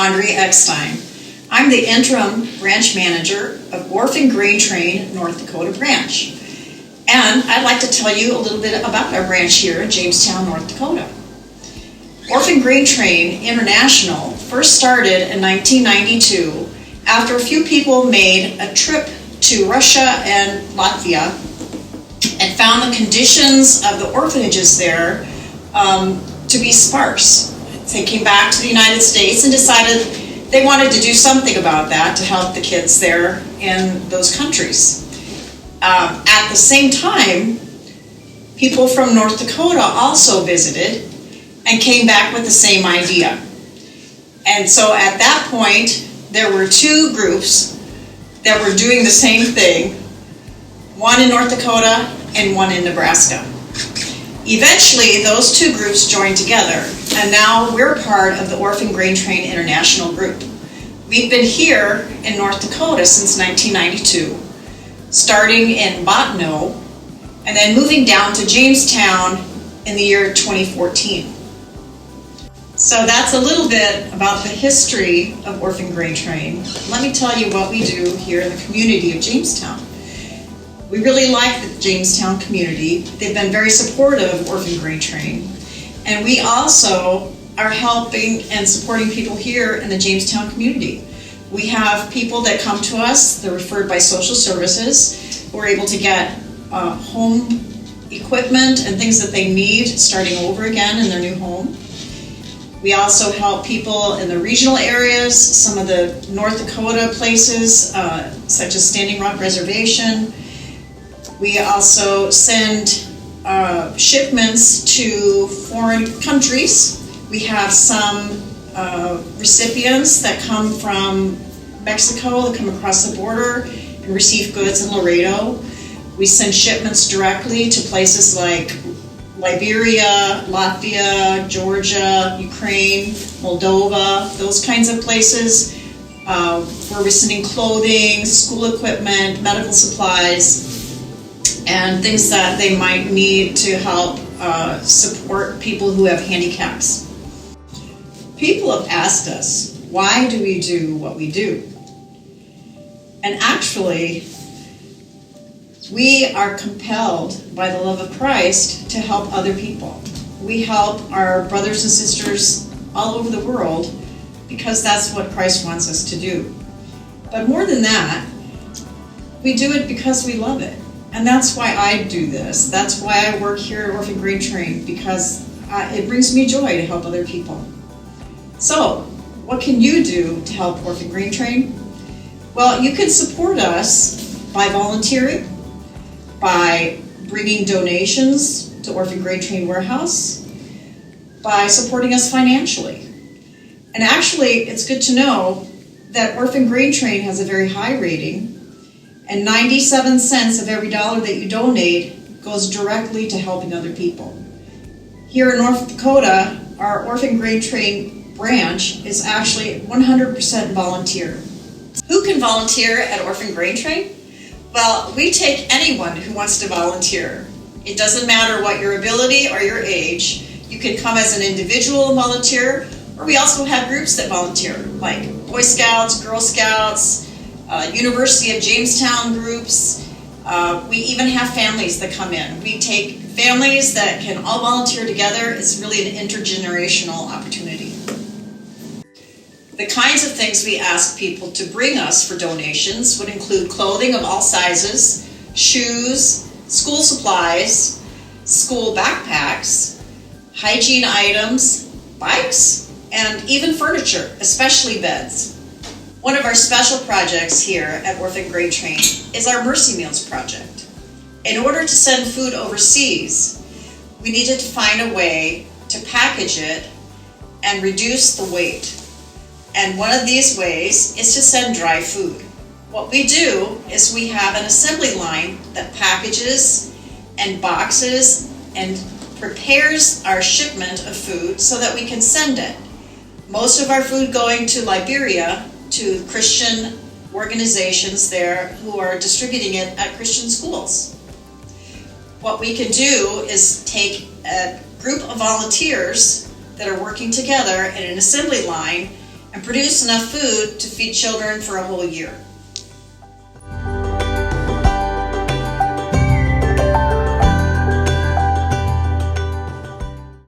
Andre Eckstein. I'm the interim branch manager of Ophan Grain Train North Dakota branch. And I'd like to tell you a little bit about our branch here in Jamestown, North Dakota. Ophan Grain Train International first started in 1992 after a few people made a trip to Russia and Latvia and found the conditions of the orphanages there to be sparse. They came back to the United States and decided they wanted to do something about that to help the kids there in those countries. At the same time, people from North Dakota also visited and came back with the same idea. And so at that point, there were two groups that were doing the same thing, one in North Dakota and one in Nebraska. Eventually, those two groups joined together, and now we're part of the Ophan Grain Train International Group. We've been here in North Dakota since 1992, starting in Bottineau, and then moving down to Jamestown in the year 2014. So that's a little bit about the history of Ophan Grain Train. Let me tell you what we do here in the community of Jamestown. We really like the Jamestown community. They've been very supportive of Ophan Grain Train. And we also are helping and supporting people here in the Jamestown community. We have people that come to us, they're referred by social services, who are able to get home equipment and things that they need starting over again in their new home. We also help people in the regional areas, some of the North Dakota places, such as Standing Rock Reservation. We also send shipments to foreign countries. We have some recipients that come from Mexico that come across the border and receive goods in Laredo. We send shipments directly to places like Liberia, Latvia, Georgia, Ukraine, Moldova, those kinds of places, where we're sending clothing, school equipment, medical supplies, and things that they might need to help support people who have handicaps. People have asked us, why do we do what we do? And actually, we are compelled by the love of Christ to help other people. We help our brothers and sisters all over the world because that's what Christ wants us to do. But more than that, we do it because we love it. And that's why I do this. That's why I work here at Ophan Grain Train, because it brings me joy to help other people. So, what can you do to help Ophan Grain Train? Well, you can support us by volunteering, by bringing donations to Ophan Grain Train Warehouse, by supporting us financially. And actually, it's good to know that Ophan Grain Train has a very high rating, and 97 cents of every dollar that you donate goes directly to helping other people. Here in North Dakota, our Ophan Grain Train branch is actually 100% volunteer. Who can volunteer at Ophan Grain Train? Well, we take anyone who wants to volunteer. It doesn't matter what your ability or your age. You can come as an individual and volunteer, or we also have groups that volunteer, like Boy Scouts, Girl Scouts, University of Jamestown groups. We even have families that come in. We take families that can all volunteer together. It's really an intergenerational opportunity. The kinds of things we ask people to bring us for donations would include clothing of all sizes, shoes, school supplies, school backpacks, hygiene items, bikes, and even furniture, especially beds. One of our special projects here at Ophan Grain Train is our Mercy Meals project. In order to send food overseas, we needed to find a way to package it and reduce the weight. And one of these ways is to send dry food. What we do is we have an assembly line that packages and boxes and prepares our shipment of food so that we can send it. Most of our food going to Liberia, to Christian organizations there who are distributing it at Christian schools. What we can do is take a group of volunteers that are working together in an assembly line and produce enough food to feed children for a whole year.